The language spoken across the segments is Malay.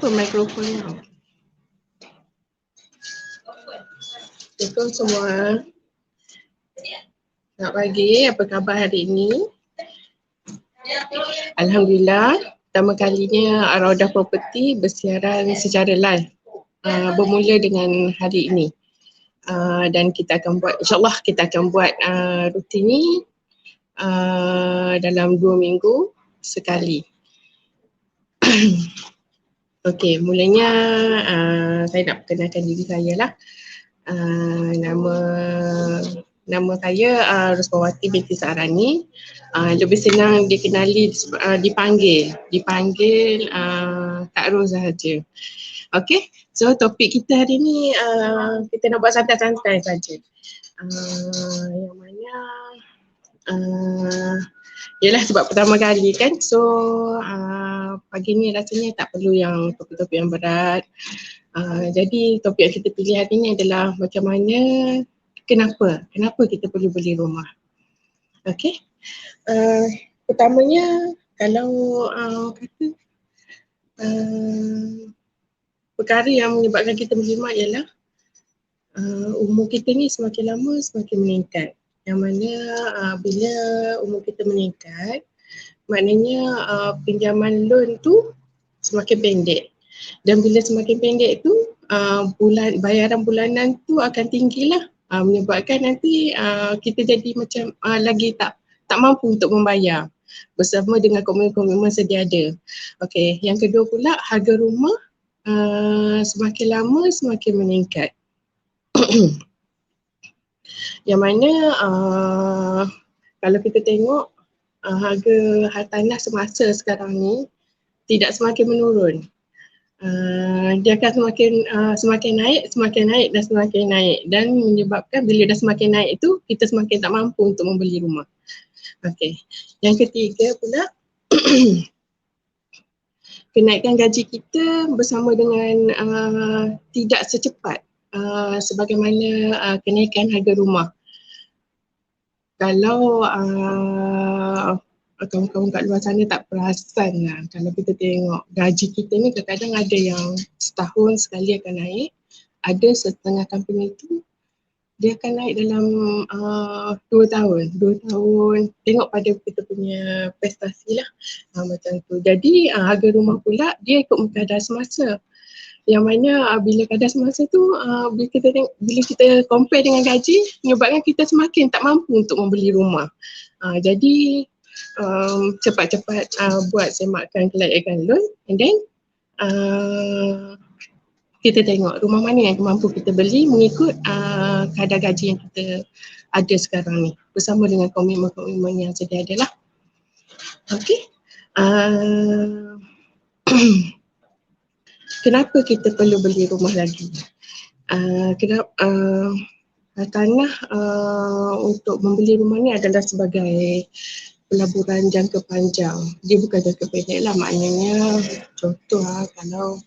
Kenapa mikrofonnya? Assalamualaikum semua. Selamat pagi, apa khabar hari ini? Alhamdulillah, pertama kalinya Araudah Property bersiaran secara live bermula dengan hari ini. Dan kita akan buat, insyaAllah kita akan buat rutin ni dalam 2 minggu sekali. Okey, mulanya saya nak perkenalkan diri saya lah. Nama saya Rusmawati binti Sahrani. Lebih senang dikenali, dipanggil Kak Ros sahaja. Okey, so topik kita hari ni kita nak buat santai-santai saja. Yang mana yalah sebab pertama kali kan, so pagi ni rasanya tak perlu yang topik-topik yang berat. Jadi topik yang kita pilih hari ni adalah macam mana, kenapa kita perlu beli rumah. Okey, pertamanya kalau kata perkara yang menyebabkan kita beli rumah ialah umur kita ni semakin lama semakin meningkat. Yang mana bila umur kita meningkat, maknanya pinjaman loan tu semakin pendek. Dan bila semakin pendek tu, bayaran bulanan tu akan tinggilah, menyebabkan nanti kita jadi macam lagi tak mampu untuk membayar bersama dengan komitmen sedia ada. Okey, yang kedua pula harga rumah semakin lama semakin meningkat. Yang mana kalau kita tengok harga hartanah semasa sekarang ni tidak semakin menurun. Dia akan semakin naik dan menyebabkan bila dah semakin naik tu kita semakin tak mampu untuk membeli rumah. Okey. Yang ketiga pula kenaikan gaji kita bersama dengan tidak secepat sebagaimana kenaikan harga rumah. Kalau kawan-kawan kat luar sana tak perasan lah, kalau kita tengok gaji kita ni kadang-kadang ada yang setahun sekali akan naik, ada setengah company tu dia akan naik dalam 2 tahun, tengok pada kita punya prestasi lah macam tu. Jadi harga rumah pula dia ikut kadar semasa. Yang mana bila kadar semasa tu bila kita compare dengan gaji, menyebabkan kita semakin tak mampu untuk membeli rumah. Jadi cepat-cepat buat semakkan kelayakan loan, and then kita tengok rumah mana yang mampu kita beli mengikut kadar gaji yang kita ada sekarang ni bersama dengan komitmen yang sedia ada lah. Okey. Kenapa kita perlu beli rumah lagi? Tanah untuk membeli rumah ni adalah sebagai pelaburan jangka panjang. Dia bukan jangka pendek lah, maknanya contoh kalau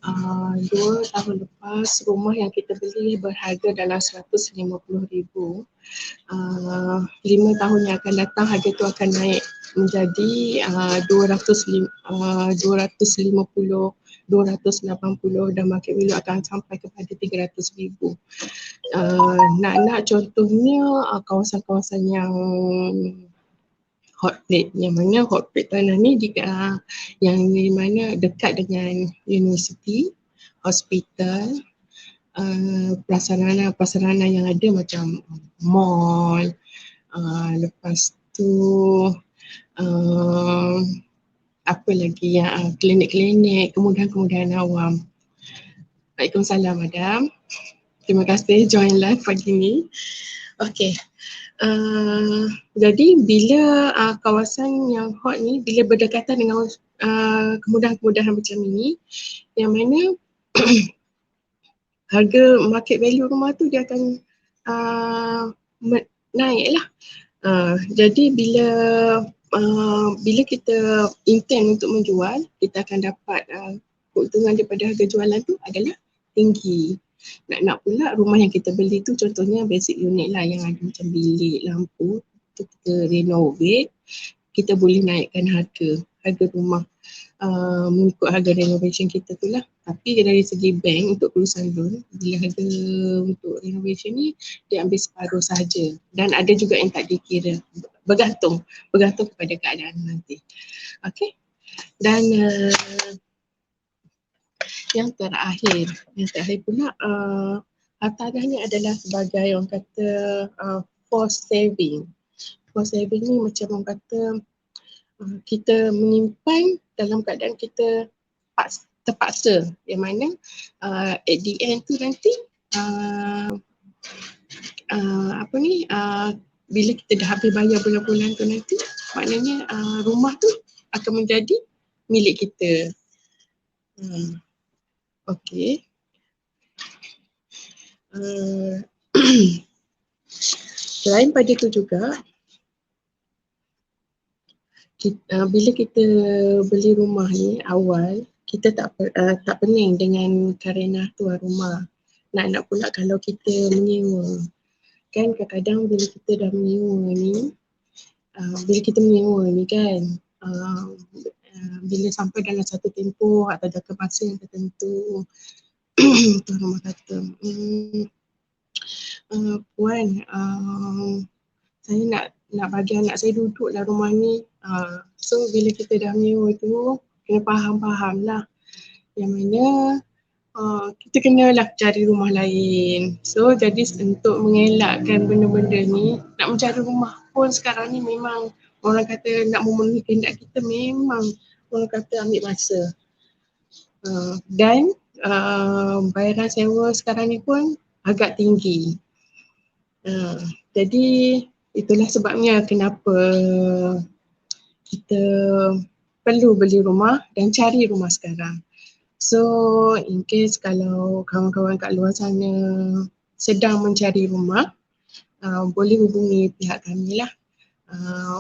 2 tahun lepas rumah yang kita beli berharga dalam 150,000, 5 tahun yang akan datang harga tu akan naik menjadi 250, 280 dan market value akan sampai kepada 300,000. Nak contohnya kawasan-kawasan yang hot plate, yang mana hot plate tanah ni yang di mana dekat dengan universiti, hospital, prasarana yang ada macam mall, lepas tu apa lagi yang klinik-klinik, kemudahan-kemudahan awam. Waalaikumsalam madam. Terima kasih join live pagi ni. Okey. Jadi bila kawasan yang hot ni bila berdekatan dengan kemudahan-kemudahan macam ini, yang mana harga market value rumah tu dia akan naik lah. Jadi bila kita intend untuk menjual, kita akan dapat keuntungan daripada harga jualan tu adalah tinggi. Nak pula rumah yang kita beli tu contohnya basic unit lah yang ada macam bilik, lampu tu kita renovate, kita boleh naikkan harga rumah. mengikut harga renovation kita tu lah. Tapi dari segi bank untuk perusahaan loan, bila harga untuk renovation ni dia ambil separuh sahaja, dan ada juga yang tak dikira, bergantung kepada keadaan nanti. Okay, dan yang terakhir pula hartanah ni adalah sebagai orang kata forced saving. Forced saving ni macam orang kata kita menyimpan dalam keadaan kita terpaksa, yang mana at the end tu nanti bila kita dah habis bayar bulan-bulan tu nanti, maknanya rumah tu akan menjadi milik kita. Okey. Selain pada tu juga, bila kita beli rumah ni awal, kita tak pening dengan karenah tuan rumah. Nak pula kalau kita menyewa, kan kadang-kadang bila kita dah menyewa ni, kan bila sampai dalam satu tempoh atau jangka masa yang tertentu, tuan rumah kata, puan, saya nak bagi anak saya duduk dalam rumah ni. So bila kita dah menyewa tu, kena faham lah yang mana kita kenalah cari rumah lain. So jadi untuk mengelakkan benda-benda ni, nak mencari rumah pun sekarang ni memang orang kata nak memenuhi kehendak kita, memang orang kata ambil masa. Dan bayaran sewa sekarang ni pun agak tinggi. Jadi itulah sebabnya kenapa kita perlu beli rumah dan cari rumah sekarang. So in case kalau kawan-kawan kat luar sana sedang mencari rumah, boleh hubungi pihak kami lah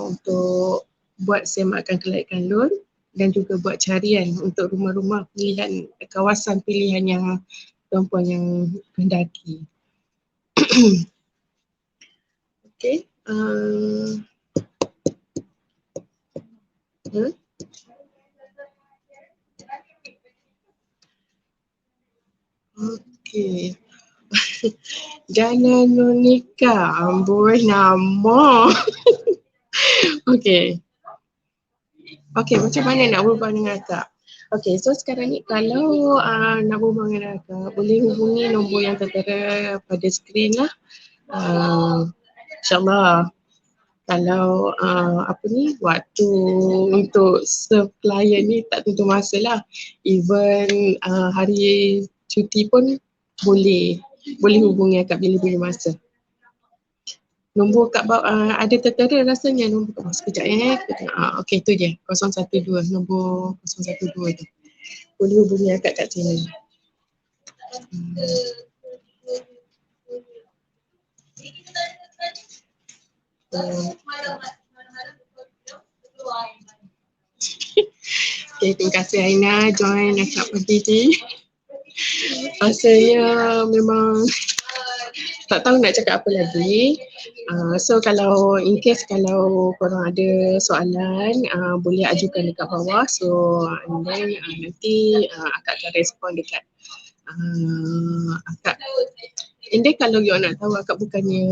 untuk buat semakan kelaikan loan dan juga buat carian untuk rumah-rumah pilihan, kawasan pilihan yang tuan-puan yang kehendaki. Okay. Okay. Jangan menikah, amboi nama. Okay. Okay, macam mana nak berubah dengan akak? Okay, so sekarang ni kalau nak berubah dengan akak, boleh hubungi nombor yang tertera pada skrin lah. InsyaAllah kalau waktu untuk serve klien ni tak tentu masa lah. Even hari cuti pun boleh hubungi akak bila-bila masa. Nombor kat bawah ada tertera rasanya nombor kat bawah. Sekejap okey tu je, 012, nombor 012 tu. Boleh hubungi akak kat sini. Okay, terima kasih Aina join akak pagi ni. Rasanya memang tak tahu nak cakap apa lagi. So kalau in case kalau korang ada soalan, boleh ajukan dekat bawah. So and then nanti akak akan respon dekat akak. And then kalau you nak tahu, akak bukannya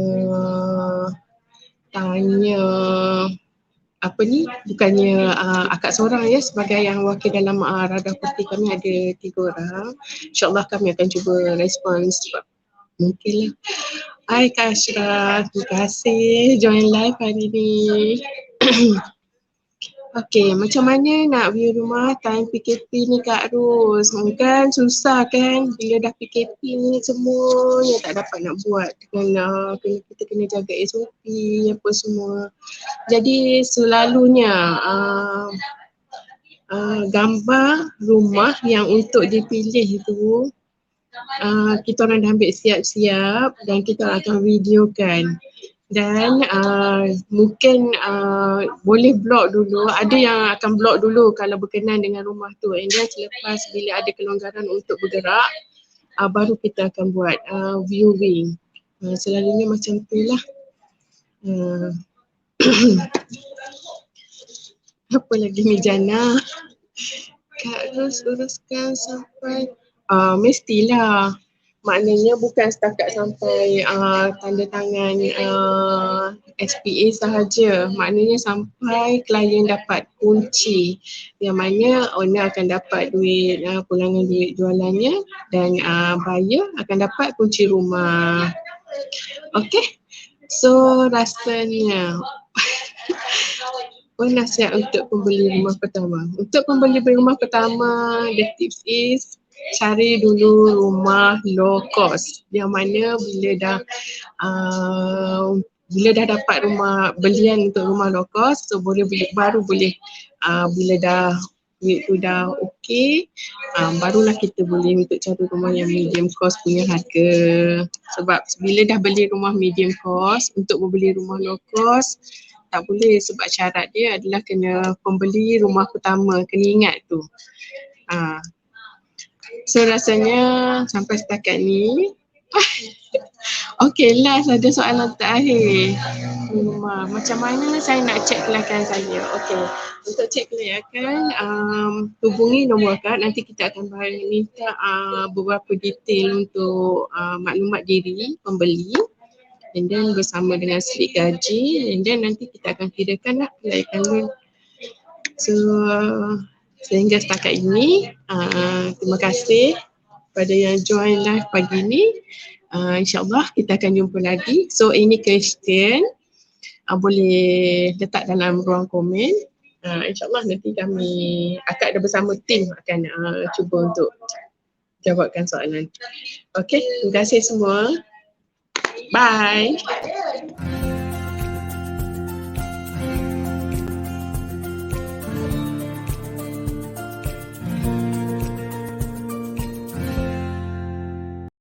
tanya bukannya akak seorang ya sebagai yang wakil dalam radar putih. Kami ada 3 orang. InsyaAllah kami akan cuba respons mungkin lah. Hai Kak Ashraf, terima kasih join live hari ni. Okay, macam mana nak view rumah time PKP ni Kak Ros? Kan susah kan bila dah PKP ni, semuanya tak dapat nak buat. Kita kena jaga SOP apa semua. Jadi selalunya gambar rumah yang untuk dipilih tu kita orang dah ambil siap-siap dan kita akan videokan. Dan mungkin boleh blog dulu, ada yang akan blog dulu kalau berkenan dengan rumah tu. And then selepas bila ada kelonggaran untuk bergerak, baru kita akan buat viewing. Selalunya macam tu lah. Apa lagi ni Jana? Kak Ros uruskan sampai mestilah. Maknanya bukan setakat sampai tanda tangan SPA sahaja. Maknanya sampai klien dapat kunci. Yang mana owner akan dapat duit, pulangan duit jualannya, dan buyer akan dapat kunci rumah. Okay. So rasanya nasihat untuk pembeli rumah pertama. Untuk pembeli rumah pertama, the tips is cari dulu rumah low cost. Yang mana bila dah dapat rumah belian untuk rumah low cost, so baru boleh bila dah duit tu dah okey, barulah kita boleh untuk cari rumah yang medium cost punya harga. Sebab bila dah beli rumah medium cost, untuk membeli rumah low cost tak boleh sebab syarat dia adalah kena pembeli rumah pertama, kena ingat tu. So rasanya sampai setakat ni okey, last ada soalan terakhir. Macam mana saya nak cek kelayakan saya? Okey, untuk cek kelayakan hubungi nombor kad, nanti kita akan minta beberapa detail untuk maklumat diri pembeli, and then bersama dengan slip gaji, and then nanti kita akan kirakan lah kelayakan loan. So sehingga setakat ini terima kasih pada yang join live pagi ni. InsyaAllah kita akan jumpa lagi. So any question boleh letak dalam ruang komen. InsyaAllah nanti kami akak ada bersama tim akan cuba untuk jawabkan soalan. Okay, terima kasih semua. Bye.